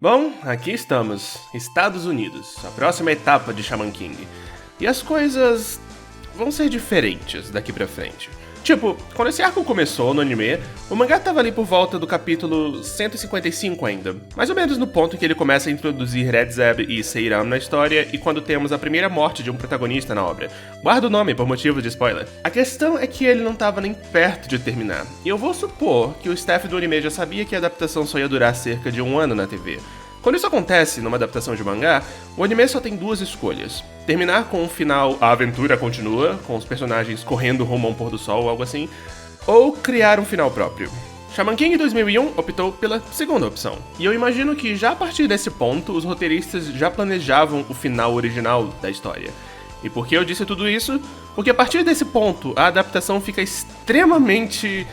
Bom, aqui estamos, Estados Unidos, a próxima etapa de Shaman King. E as coisas vão ser diferentes daqui pra frente. Tipo, quando esse arco começou no anime, o mangá tava ali por volta do capítulo 155 ainda, mais ou menos no ponto em que ele começa a introduzir Red Zeb e Seiram na história e quando temos a primeira morte de um protagonista na obra. Guarda o nome por motivo de spoiler. A questão é que ele não tava nem perto de terminar, e eu vou supor que o staff do anime já sabia que a adaptação só ia durar cerca de um ano na TV. Quando isso acontece numa adaptação de mangá, o anime só tem duas escolhas. Terminar com um final "a aventura continua", com os personagens correndo rumo a um pôr do sol ou algo assim, ou criar um final próprio. Shaman King 2001 optou pela segunda opção, e eu imagino que já a partir desse ponto, os roteiristas já planejavam o final original da história. E por que eu disse tudo isso? Porque a partir desse ponto, a adaptação fica extremamente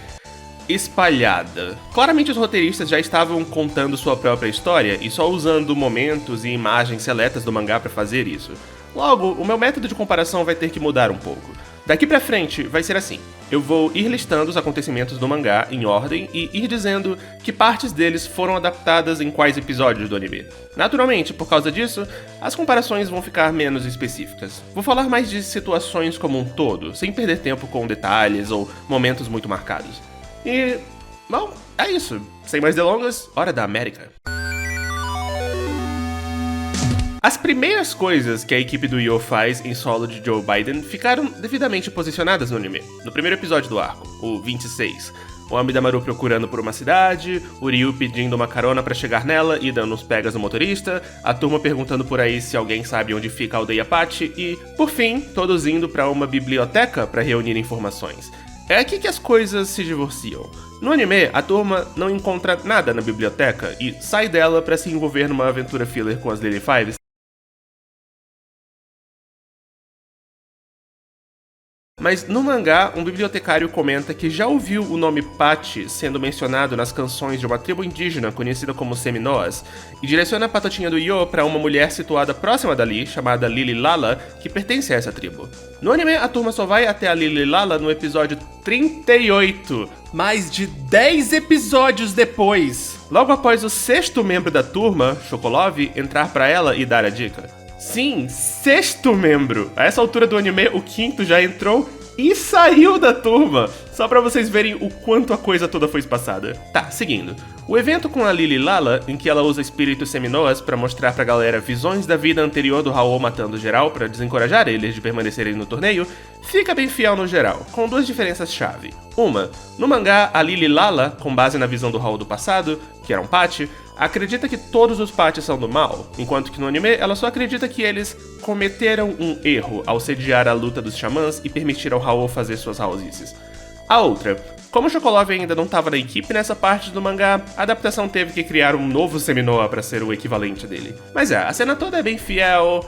espalhada. Claramente os roteiristas já estavam contando sua própria história e só usando momentos e imagens seletas do mangá para fazer isso. Logo, o meu método de comparação vai ter que mudar um pouco. Daqui pra frente vai ser assim. Eu vou ir listando os acontecimentos do mangá em ordem e ir dizendo que partes deles foram adaptadas em quais episódios do anime. Naturalmente, por causa disso, as comparações vão ficar menos específicas. Vou falar mais de situações como um todo, sem perder tempo com detalhes ou momentos muito marcados. E, bom, é isso. Sem mais delongas, hora da América. As primeiras coisas que a equipe do Yo faz em solo de Joe Biden ficaram devidamente posicionadas no anime. No primeiro episódio do arco, o 26, o Amidamaru procurando por uma cidade, o Ryu pedindo uma carona pra chegar nela e dando uns pegas no motorista, a turma perguntando por aí se alguém sabe onde fica a aldeia Patch e, por fim, todos indo pra uma biblioteca pra reunir informações. É aqui que as coisas se divorciam. No anime, a turma não encontra nada na biblioteca e sai dela pra se envolver numa aventura filler com as Lily Fives. Mas no mangá, um bibliotecário comenta que já ouviu o nome Patch sendo mencionado nas canções de uma tribo indígena conhecida como Seminoas, e direciona a patotinha do Yo para uma mulher situada próxima dali, chamada Lily Lala, que pertence a essa tribo. No anime, a turma só vai até a Lily Lala no episódio 38, mais de 10 episódios depois, logo após o sexto membro da turma, Chocolov, entrar para ela e dar a dica. Sim, sexto membro! A essa altura do anime, o quinto já entrou e saiu da turma! Só pra vocês verem o quanto a coisa toda foi espaçada. Tá, seguindo. O evento com a Lily Lala, em que ela usa espíritos seminoas pra mostrar pra galera visões da vida anterior do Raul matando geral pra desencorajar eles de permanecerem no torneio, fica bem fiel no geral, com duas diferenças-chave. Uma, no mangá, a Lily Lala, com base na visão do Raul do passado, que era um Patch, acredita que todos os Patch são do mal, enquanto que no anime ela só acredita que eles cometeram um erro ao sediar a luta dos xamãs e permitir ao Raul fazer suas Raulzices. A outra, como Chocolov ainda não estava na equipe nessa parte do mangá, a adaptação teve que criar um novo Seminoa para ser o equivalente dele. Mas a cena toda é bem fiel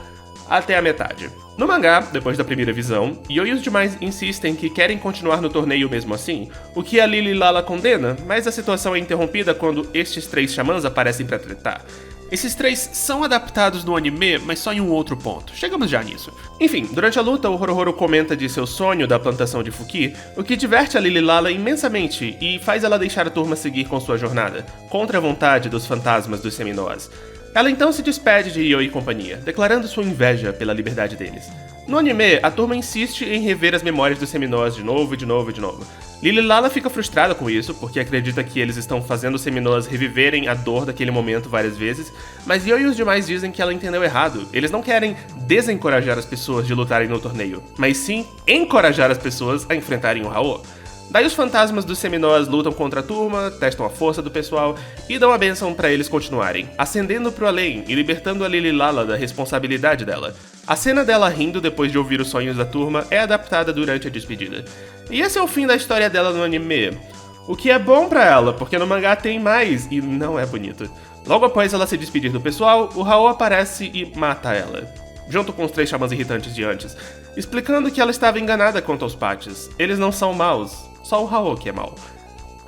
até a metade. No mangá, depois da primeira visão, Yo e os demais insistem que querem continuar no torneio mesmo assim, o que a Lily Lala condena, mas a situação é interrompida quando estes três xamãs aparecem pra tretar. Esses três são adaptados no anime, mas só em um outro ponto. Chegamos já nisso. Enfim, durante a luta, o Horohoro comenta de seu sonho da plantação de Fuki, o que diverte a Lily Lala imensamente e faz ela deixar a turma seguir com sua jornada, contra a vontade dos fantasmas dos Seminoas. Ela então se despede de Yo e companhia, declarando sua inveja pela liberdade deles. No anime, a turma insiste em rever as memórias dos Seminoas de novo e de novo e de novo. Lily Lala fica frustrada com isso, porque acredita que eles estão fazendo os Seminoas reviverem a dor daquele momento várias vezes, mas Yo e os demais dizem que ela entendeu errado. Eles não querem desencorajar as pessoas de lutarem no torneio, mas sim encorajar as pessoas a enfrentarem o Raul. Daí os fantasmas dos Seminoas lutam contra a turma, testam a força do pessoal e dão a bênção pra eles continuarem, ascendendo pro além e libertando a Lily Lala da responsabilidade dela. A cena dela rindo depois de ouvir os sonhos da turma é adaptada durante a despedida. E esse é o fim da história dela no anime. O que é bom pra ela, porque no mangá tem mais e não é bonito. Logo após ela se despedir do pessoal, o Raul aparece e mata ela, junto com os três xamãs irritantes de antes, explicando que ela estava enganada quanto aos Patches. Eles não são maus, só o Raul que é mau.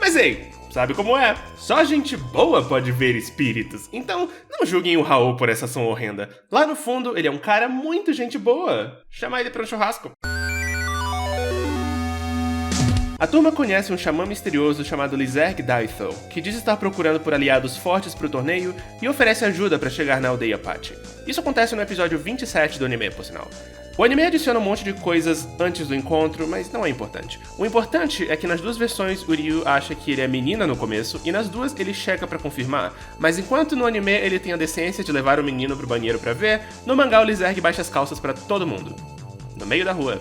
Mas ei, sabe como é? Só gente boa pode ver espíritos, então não julguem o Raul por essa ação horrenda. Lá no fundo, ele é um cara muito gente boa. Chama ele pra um churrasco. A turma conhece um xamã misterioso chamado Lizerg Daithel, que diz estar procurando por aliados fortes para o torneio e oferece ajuda para chegar na aldeia Pachi. Isso acontece no episódio 27 do anime, por sinal. O anime adiciona um monte de coisas antes do encontro, mas não é importante. O importante é que nas duas versões o Ryu acha que ele é menina no começo e nas duas ele checa pra confirmar, mas enquanto no anime ele tem a decência de levar o menino pro banheiro pra ver, no mangá o Lizerg baixa as calças pra todo mundo. No meio da rua.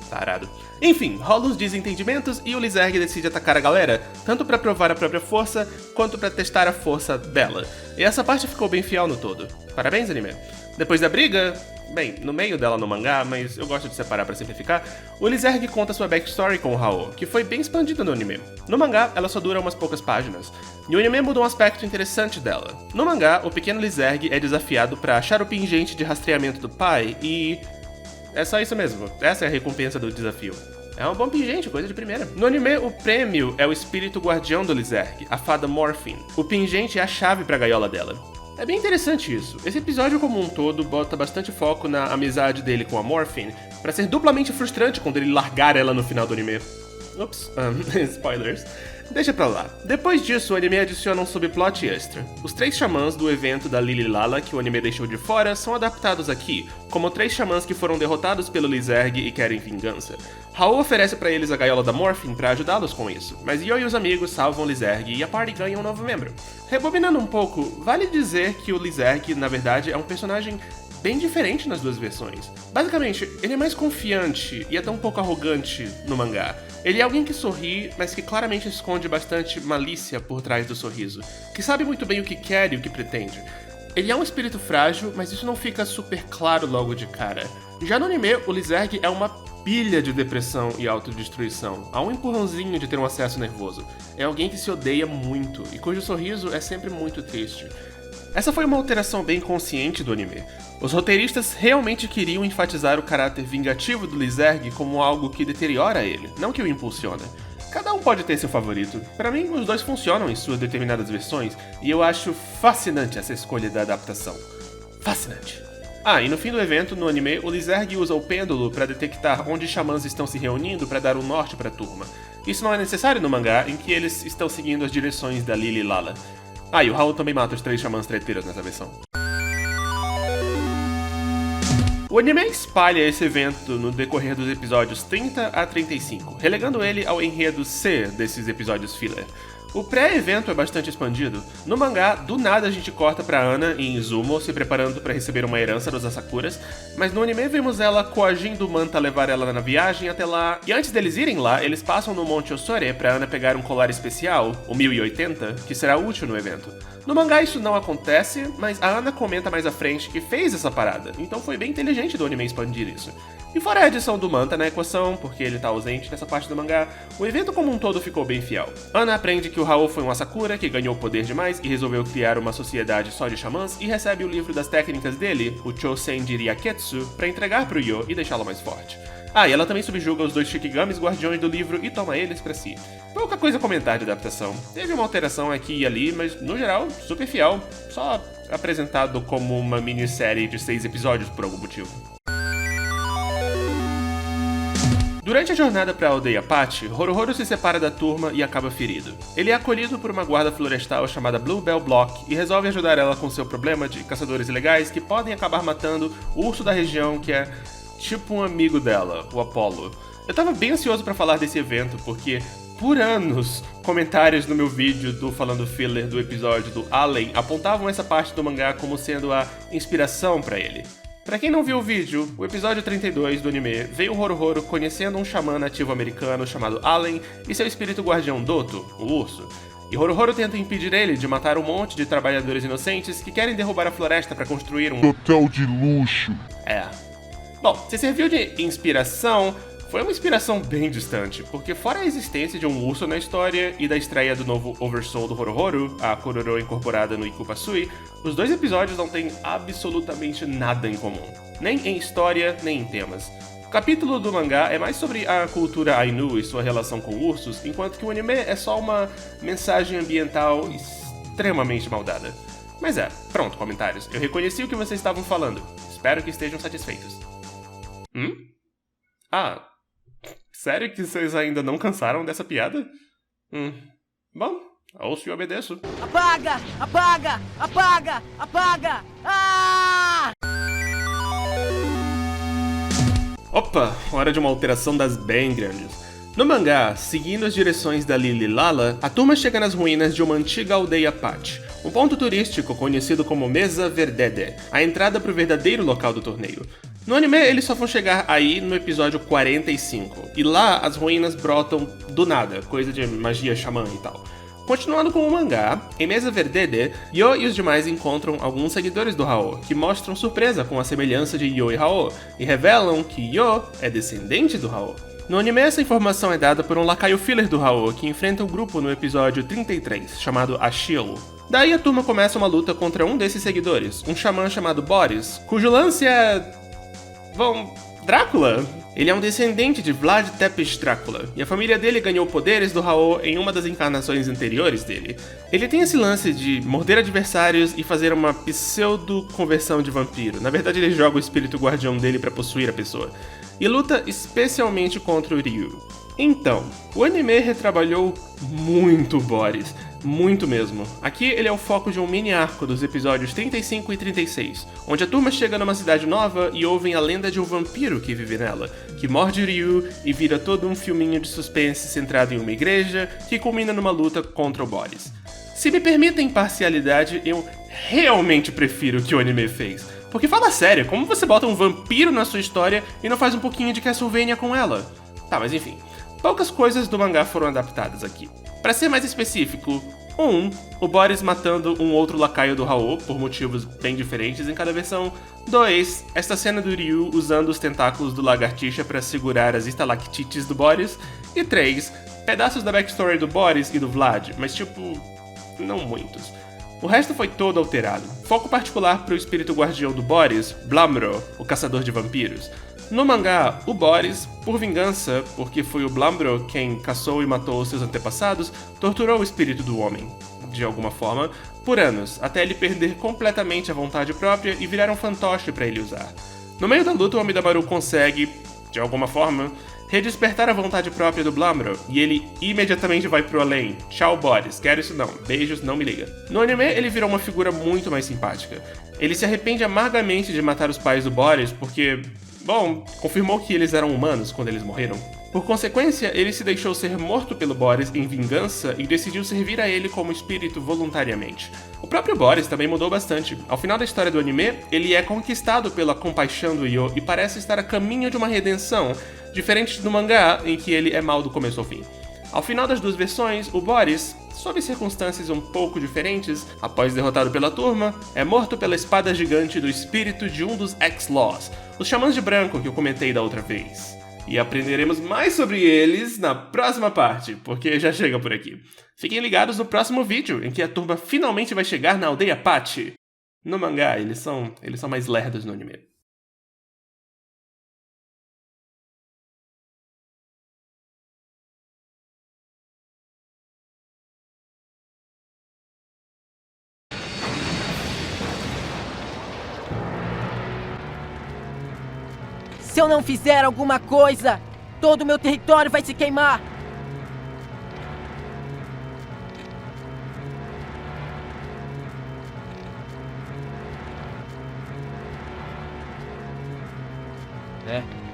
Tarado. Enfim, rola os desentendimentos e o Lizerg decide atacar a galera, tanto pra provar a própria força, quanto pra testar a força dela. E essa parte ficou bem fiel no todo. Parabéns, anime. Depois da briga, bem, no meio dela no mangá, mas eu gosto de separar pra simplificar, o Lizerg conta sua backstory com o Hao, que foi bem expandida no anime. No mangá, ela só dura umas poucas páginas, e o anime muda um aspecto interessante dela. No mangá, o pequeno Lizerg é desafiado pra achar o pingente de rastreamento do pai e... é só isso mesmo, essa é a recompensa do desafio. É um bom pingente, coisa de primeira. No anime, o prêmio é o espírito guardião do Lizerg, a fada Morphine. O pingente é a chave pra gaiola dela. É bem interessante isso. Esse episódio como um todo bota bastante foco na amizade dele com a Morphine, pra ser duplamente frustrante quando ele largar ela no final do anime. Ups, spoilers. Deixa pra lá. Depois disso, o anime adiciona um subplot extra. Os 3 xamãs do evento da Lili Lala, que o anime deixou de fora, são adaptados aqui, como 3 xamãs que foram derrotados pelo Lizerg e querem vingança. Hao oferece pra eles a gaiola da Morphine pra ajudá-los com isso, mas Yo e os amigos salvam o Lizerg e a party ganha um novo membro. Rebobinando um pouco, vale dizer que o Lizerg, na verdade, é um personagem bem diferente nas duas versões. Basicamente, ele é mais confiante e até um pouco arrogante no mangá. Ele é alguém que sorri, mas que claramente esconde bastante malícia por trás do sorriso, que sabe muito bem o que quer e o que pretende. Ele é um espírito frágil, mas isso não fica super claro logo de cara. Já no anime, o Lizerg é uma pilha de depressão e autodestruição. Há um empurrãozinho de ter um acesso nervoso. É alguém que se odeia muito e cujo sorriso é sempre muito triste. Essa foi uma alteração bem consciente do anime. Os roteiristas realmente queriam enfatizar o caráter vingativo do Lizerg como algo que deteriora ele, não que o impulsiona. Cada um pode ter seu favorito. Para mim, os dois funcionam em suas determinadas versões, e eu acho fascinante essa escolha da adaptação. Fascinante. Ah, e no fim do evento, no anime, o Lizerg usa o pêndulo para detectar onde xamãs estão se reunindo para dar um norte para a turma. Isso não é necessário no mangá, em que eles estão seguindo as direções da Lili Lala. Ah, e o Hao também mata os 3 xamãs treteiros nessa versão. O anime espalha esse evento no decorrer dos episódios 30 a 35, relegando ele ao enredo C desses episódios filler. O pré-evento é bastante expandido. No mangá, do nada a gente corta pra Ana em Izumo se preparando para receber uma herança dos Asakuras, mas no anime vemos ela coagindo o Manta a levar ela na viagem até lá, e antes deles irem lá, eles passam no Monte Osore pra Ana pegar um colar especial, o 1080, que será útil no evento. No mangá isso não acontece, mas a Ana comenta mais à frente que fez essa parada, então foi bem inteligente do anime expandir isso. E fora a adição do Manta na equação, porque ele tá ausente nessa parte do mangá, o evento como um todo ficou bem fiel. Ana aprende que o Hao foi um Asakura que ganhou poder demais e resolveu criar uma sociedade só de xamãs e recebe o livro das técnicas dele, o Chosen Jiriaketsu, pra entregar pro Yo e deixá-lo mais forte. Ah, e ela também subjuga os 2 Shikigamis guardiões do livro e toma eles pra si. Pouca coisa a comentar de adaptação. Teve uma alteração aqui e ali, mas no geral, super fiel, só apresentado como uma minissérie de 6 episódios por algum motivo. Durante a jornada para a aldeia Pachi, Horohoro se separa da turma e acaba ferido. Ele é acolhido por uma guarda florestal chamada Bluebell Block e resolve ajudar ela com seu problema de caçadores ilegais que podem acabar matando o urso da região que é tipo um amigo dela, o Apollo. Eu tava bem ansioso para falar desse evento porque, por anos, comentários no meu vídeo do Falando Filler do episódio do Allen apontavam essa parte do mangá como sendo a inspiração para ele. Pra quem não viu o vídeo, o episódio 32 do anime veio o Horohoro conhecendo um xamã nativo americano chamado Allen e seu espírito guardião Doto, o urso. E Horohoro tenta impedir ele de matar um monte de trabalhadores inocentes que querem derrubar a floresta pra construir um hotel de luxo. Bom, se serviu de inspiração, foi uma inspiração bem distante, porque fora a existência de um urso na história e da estreia do novo Oversoul do Horohoro, a Kororo incorporada no Ikupasui, os 2 episódios não têm absolutamente nada em comum, nem em história, nem em temas. O capítulo do mangá é mais sobre a cultura Ainu e sua relação com ursos, enquanto que o anime é só uma mensagem ambiental extremamente maldada. Mas pronto, comentários, eu reconheci o que vocês estavam falando, espero que estejam satisfeitos. Sério que vocês ainda não cansaram dessa piada? Bom, ouço e obedeço. Apaga! Apaga! Apaga! Apaga! Ah! Opa, hora de uma alteração das bem grandes. No mangá, seguindo as direções da Lily Lala, a turma chega nas ruínas de uma antiga aldeia Patch, um ponto turístico conhecido como Mesa Verdede, a entrada para o verdadeiro local do torneio. No anime, eles só vão chegar aí no episódio 45, e lá as ruínas brotam do nada, coisa de magia xamã e tal. Continuando com o mangá, em Mesa Verdede, Yo e os demais encontram alguns seguidores do Hao, que mostram surpresa com a semelhança de Yo e Hao, e revelam que Yo é descendente do Hao. No anime, essa informação é dada por um lacaio filler do Hao, que enfrenta o grupo no episódio 33, chamado Ashilo. Daí a turma começa uma luta contra um desses seguidores, um xamã chamado Boris, cujo lance é... bom... Drácula? Ele é um descendente de Vlad Tepes Drácula, e a família dele ganhou poderes do Hao em uma das encarnações anteriores dele. Ele tem esse lance de morder adversários e fazer uma pseudo-conversão de vampiro. Na verdade, ele joga o espírito guardião dele para possuir a pessoa. E luta especialmente contra o Ryu. Então, o anime retrabalhou muito Boris, muito mesmo. Aqui ele é o foco de um mini arco dos episódios 35 e 36, onde a turma chega numa cidade nova e ouvem a lenda de um vampiro que vive nela, que morde Ryu e vira todo um filminho de suspense centrado em uma igreja, que culmina numa luta contra o Boris. Se me permitem parcialidade, eu realmente prefiro o que o anime fez. Porque fala sério, como você bota um vampiro na sua história e não faz um pouquinho de Castlevania com ela? Tá, mas enfim. Poucas coisas do mangá foram adaptadas aqui. Pra ser mais específico, 1. O Boris matando um outro lacaio do Hao por motivos bem diferentes em cada versão. 2. Esta cena do Ryu usando os tentáculos do lagartixa pra segurar as estalactites do Boris. E 3. Pedaços da backstory do Boris e do Vlad, mas tipo, não muitos. O resto foi todo alterado. Foco particular pro espírito guardião do Boris, Blamro, o caçador de vampiros. No mangá, o Boris, por vingança, porque foi o Blambro quem caçou e matou seus antepassados, torturou o espírito do homem, de alguma forma, por anos, até ele perder completamente a vontade própria e virar um fantoche para ele usar. No meio da luta, o Amidamaru consegue, de alguma forma, redespertar a vontade própria do Blambro, e ele imediatamente vai pro além. Tchau, Boris, quero isso não, beijos, não me liga. No anime, ele virou uma figura muito mais simpática. Ele se arrepende amargamente de matar os pais do Boris porque... bom, confirmou que eles eram humanos quando eles morreram. Por consequência, ele se deixou ser morto pelo Boris em vingança e decidiu servir a ele como espírito voluntariamente. O próprio Boris também mudou bastante. Ao final da história do anime, ele é conquistado pela compaixão do Yo e parece estar a caminho de uma redenção, diferente do mangá, em que ele é mal do começo ao fim. Ao final das duas versões, o Boris, sob circunstâncias um pouco diferentes, após derrotado pela turma, é morto pela espada gigante do espírito de um dos X-Laws, os xamãs de branco que eu comentei da outra vez. E aprenderemos mais sobre eles na próxima parte, porque já chega por aqui. Fiquem ligados no próximo vídeo, em que a turma finalmente vai chegar na aldeia Patch. No mangá, eles são mais lerdos no anime. Se eu não fizer alguma coisa, todo o meu território vai se queimar!